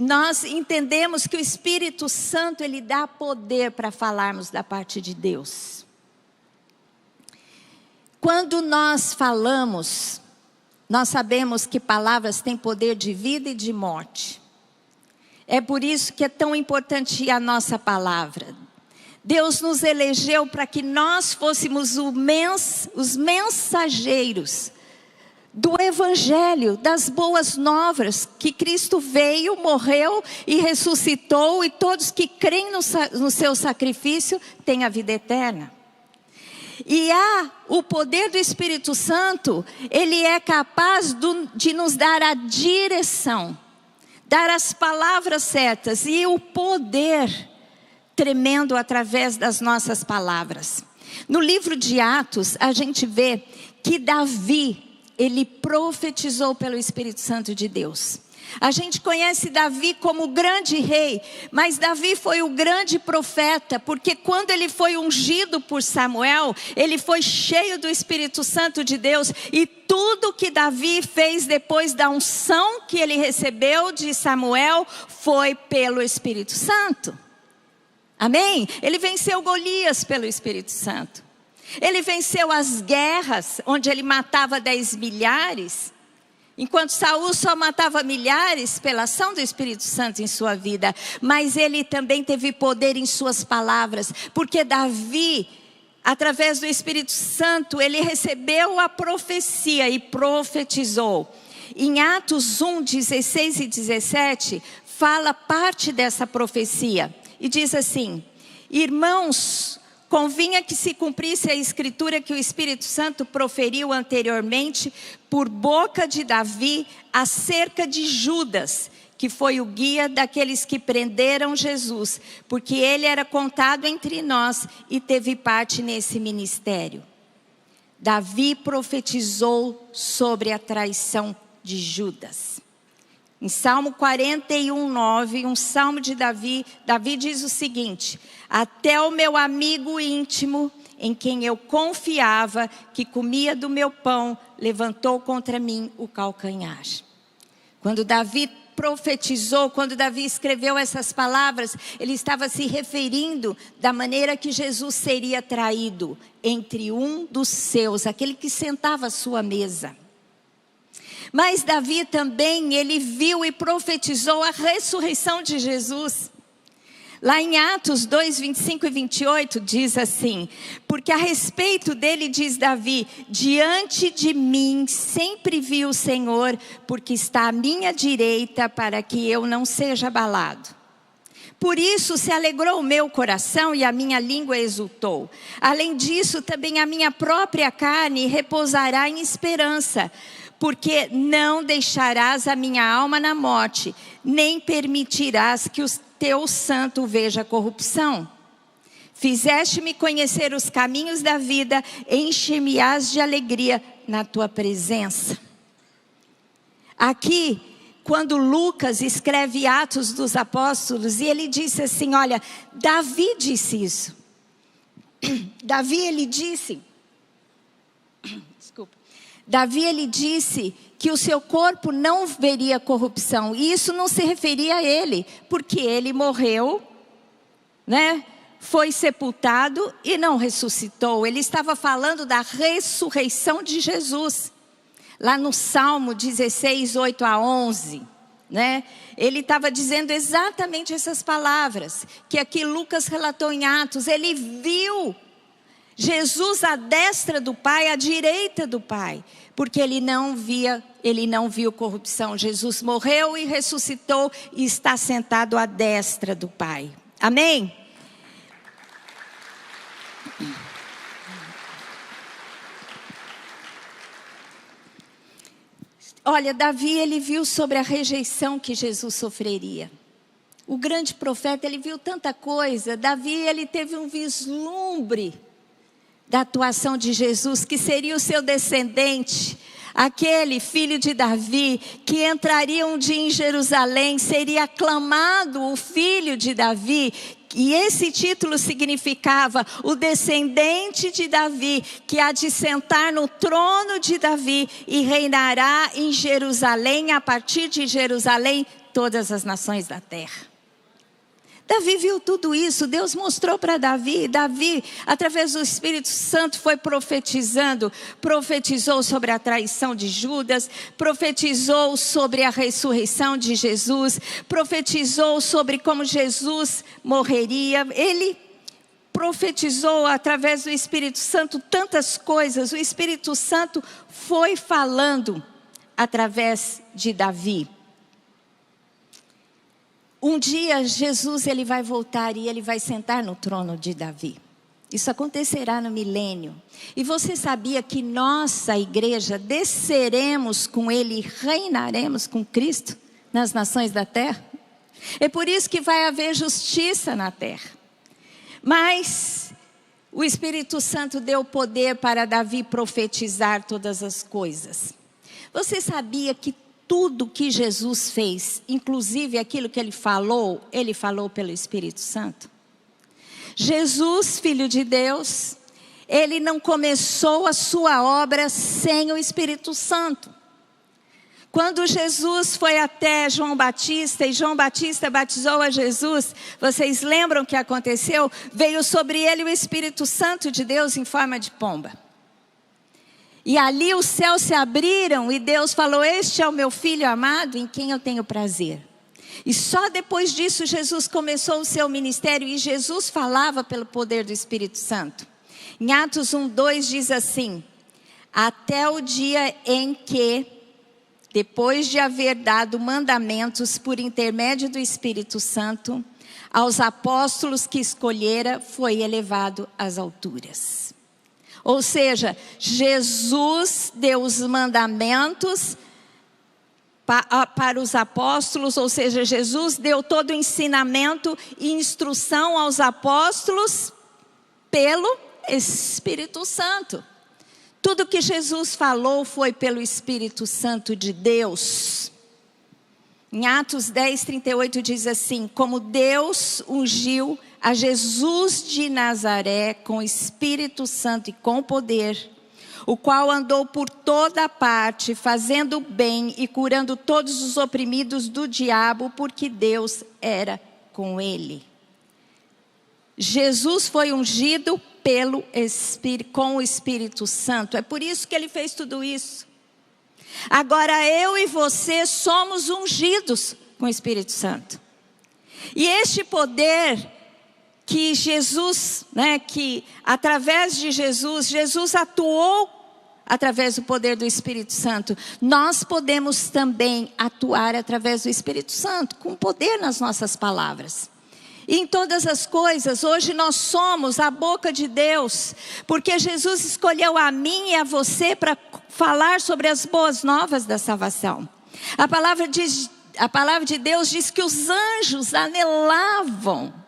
nós entendemos que o Espírito Santo, ele dá poder para falarmos da parte de Deus. Quando nós falamos, nós sabemos que palavras têm poder de vida e de morte. É por isso que é tão importante a nossa palavra. Deus nos elegeu para que nós fôssemos os mensageiros do Evangelho, das boas novas, que Cristo veio, morreu e ressuscitou, e todos que creem no seu sacrifício têm a vida eterna. E o poder do Espírito Santo, ele é capaz de nos dar a direção, dar as palavras certas e o poder tremendo através das nossas palavras. No livro de Atos, a gente vê que Davi, ele profetizou pelo Espírito Santo de Deus. A gente conhece Davi como o grande rei, mas Davi foi o grande profeta, porque quando ele foi ungido por Samuel, ele foi cheio do Espírito Santo de Deus, e tudo que Davi fez depois da unção que ele recebeu de Samuel, foi pelo Espírito Santo. Amém? Ele venceu Golias pelo Espírito Santo. Ele venceu as guerras, onde ele matava 10 milhares, enquanto Saul só matava milhares pela ação do Espírito Santo em sua vida. Mas ele também teve poder em suas palavras, porque Davi, através do Espírito Santo, ele recebeu a profecia e profetizou. Em Atos 1, 16 e 17, fala parte dessa profecia. E diz assim: irmãos, convinha que se cumprisse a escritura que o Espírito Santo proferiu anteriormente por boca de Davi acerca de Judas, que foi o guia daqueles que prenderam Jesus, porque ele era contado entre nós e teve parte nesse ministério. Davi profetizou sobre a traição de Judas. Em Salmo 41, 9, um salmo de Davi, Davi diz o seguinte: até o meu amigo íntimo, em quem eu confiava, que comia do meu pão, levantou contra mim o calcanhar. Quando Davi profetizou, quando Davi escreveu essas palavras, ele estava se referindo da maneira que Jesus seria traído entre um dos seus, aquele que sentava à sua mesa. Mas Davi também, ele viu e profetizou a ressurreição de Jesus. Lá em Atos 2, 25 e 28 diz assim: porque a respeito dele diz Davi, diante de mim sempre vi o Senhor, porque está à minha direita para que eu não seja abalado. Por isso se alegrou o meu coração e a minha língua exultou. Além disso também a minha própria carne repousará em esperança, porque não deixarás a minha alma na morte, nem permitirás que o teu santo veja corrupção. Fizeste-me conhecer os caminhos da vida, enche-me-ás de alegria na tua presença. Aqui, quando Lucas escreve Atos dos Apóstolos, e ele disse assim, olha, Davi disse isso. Davi, ele disse que o seu corpo não veria corrupção. E isso não se referia a ele, porque ele morreu, né? Foi sepultado e não ressuscitou. Ele estava falando da ressurreição de Jesus. Lá no Salmo 16, 8 a 11, né? Ele estava dizendo exatamente essas palavras, que aqui Lucas relatou em Atos. Ele viu Jesus à destra do Pai, à direita do Pai, porque ele não viu corrupção. Jesus morreu e ressuscitou e está sentado à destra do Pai. Amém? Olha, Davi, ele viu sobre a rejeição que Jesus sofreria. O grande profeta, ele viu tanta coisa. Davi, ele teve um vislumbre da atuação de Jesus, que seria o seu descendente, aquele filho de Davi, que entraria um dia em Jerusalém, seria aclamado o filho de Davi, e esse título significava o descendente de Davi, que há de sentar no trono de Davi, e reinará em Jerusalém, a partir de Jerusalém, todas as nações da terra. Davi viu tudo isso, Deus mostrou para Davi. Davi, através do Espírito Santo, foi profetizando. Profetizou sobre a traição de Judas, profetizou sobre a ressurreição de Jesus, profetizou sobre como Jesus morreria. Ele profetizou através do Espírito Santo tantas coisas. O Espírito Santo foi falando através de Davi. Um dia Jesus ele vai voltar e ele vai sentar no trono de Davi. Isso acontecerá no milênio. E você sabia que nossa igreja desceremos com ele e reinaremos com Cristo nas nações da terra? É por isso que vai haver justiça na terra. Mas o Espírito Santo deu poder para Davi profetizar todas as coisas. Você sabia que tudo que Jesus fez, inclusive aquilo que ele falou pelo Espírito Santo? Jesus, Filho de Deus, ele não começou a sua obra sem o Espírito Santo. Quando Jesus foi até João Batista e João Batista batizou a Jesus, vocês lembram o que aconteceu? Veio sobre ele o Espírito Santo de Deus em forma de pomba. E ali os céus se abriram e Deus falou: este é o meu filho amado em quem eu tenho prazer. E só depois disso Jesus começou o seu ministério e Jesus falava pelo poder do Espírito Santo. Em Atos 1:2 diz assim: até o dia em que, depois de haver dado mandamentos por intermédio do Espírito Santo, aos apóstolos que escolhera, foi elevado às alturas. Ou seja, Jesus deu os mandamentos para os apóstolos, ou seja, Jesus deu todo o ensinamento e instrução aos apóstolos pelo Espírito Santo. Tudo que Jesus falou foi pelo Espírito Santo de Deus. Em Atos 10:38 diz assim: como Deus ungiu a Jesus de Nazaré com Espírito Santo e com poder, o qual andou por toda parte, fazendo bem e curando todos os oprimidos do diabo, porque Deus era com ele. Jesus foi ungido com o Espírito Santo. É por isso que ele fez tudo isso. Agora eu e você somos ungidos com o Espírito Santo. E este poder que Jesus, que através de Jesus atuou através do poder do Espírito Santo. Nós podemos também atuar através do Espírito Santo, com poder nas nossas palavras. E em todas as coisas, hoje nós somos a boca de Deus, porque Jesus escolheu a mim e a você para falar sobre as boas novas da salvação. A palavra de Deus diz que os anjos anelavam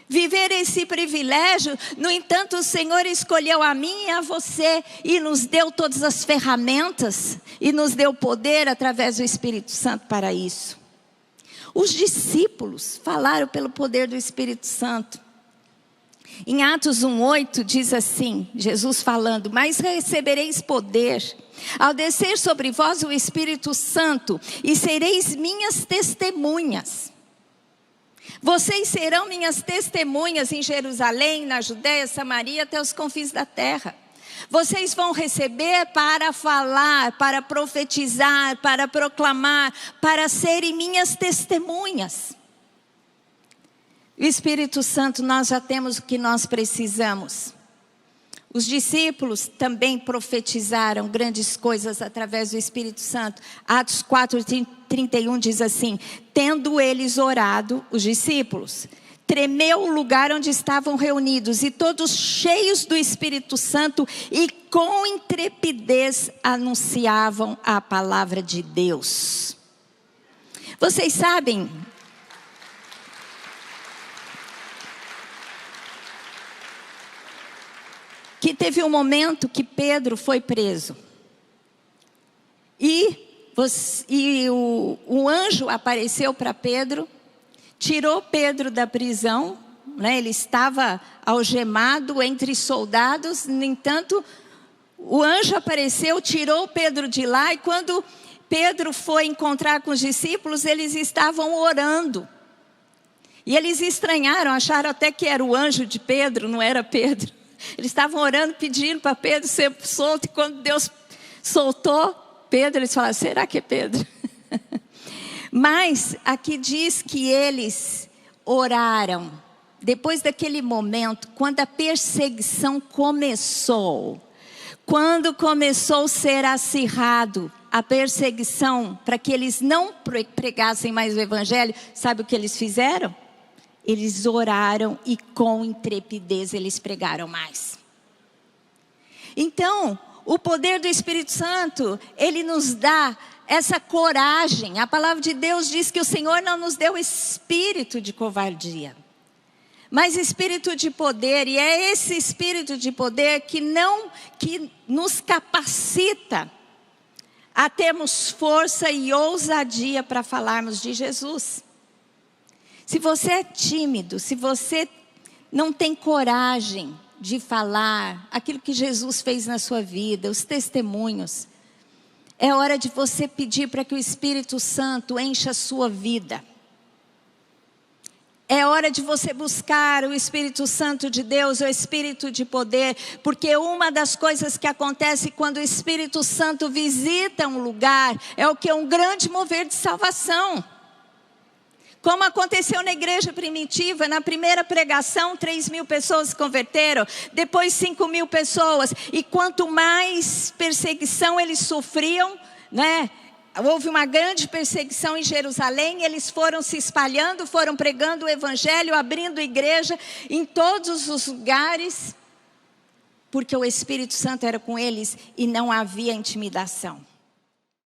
viver esse privilégio. No entanto, o Senhor escolheu a mim e a você e nos deu todas as ferramentas e nos deu poder através do Espírito Santo para isso. Os discípulos falaram pelo poder do Espírito Santo. Em Atos 1:8 diz assim, Jesus falando: mas recebereis poder ao descer sobre vós o Espírito Santo, e sereis minhas testemunhas. Vocês serão minhas testemunhas em Jerusalém, na Judéia, Samaria, até os confins da terra. Vocês vão receber para falar, para profetizar, para proclamar, para serem minhas testemunhas. O Espírito Santo, nós já temos o que nós precisamos. Os discípulos também profetizaram grandes coisas através do Espírito Santo. Atos 4:31 diz assim: tendo eles orado, os discípulos, tremeu o lugar onde estavam reunidos, e todos cheios do Espírito Santo e com intrepidez anunciavam a palavra de Deus. Vocês sabem que teve um momento que Pedro foi preso. E o anjo apareceu para Pedro, tirou Pedro da prisão, ele estava algemado entre soldados. No entanto, o anjo apareceu, tirou Pedro de lá, e quando Pedro foi encontrar com os discípulos, eles estavam orando. E eles estranharam, acharam até que era o anjo de Pedro, não era Pedro. Eles estavam orando, pedindo para Pedro ser solto. E quando Deus soltou Pedro, eles falaram, será que é Pedro? Mas aqui diz que eles oraram. Depois daquele momento, quando a perseguição começou, quando começou a ser acirrado a perseguição para que eles não pregassem mais o evangelho, sabe o que eles fizeram? Eles oraram e com intrepidez eles pregaram mais. Então, o poder do Espírito Santo, ele nos dá essa coragem. A palavra de Deus diz que o Senhor não nos deu espírito de covardia, mas espírito de poder. E é esse espírito de poder que nos capacita a termos força e ousadia para falarmos de Jesus. Se você é tímido, se você não tem coragem de falar aquilo que Jesus fez na sua vida, os testemunhos, é hora de você pedir para que o Espírito Santo encha a sua vida. É hora de você buscar o Espírito Santo de Deus, o Espírito de poder, porque uma das coisas que acontece quando o Espírito Santo visita um lugar, é o que? Um grande mover de salvação. Como aconteceu na igreja primitiva, na primeira pregação, 3.000 pessoas se converteram, depois 5.000 pessoas, e quanto mais perseguição eles sofriam, né? Houve uma grande perseguição em Jerusalém, eles foram se espalhando, foram pregando o evangelho, abrindo igreja em todos os lugares, porque o Espírito Santo era com eles e não havia intimidação.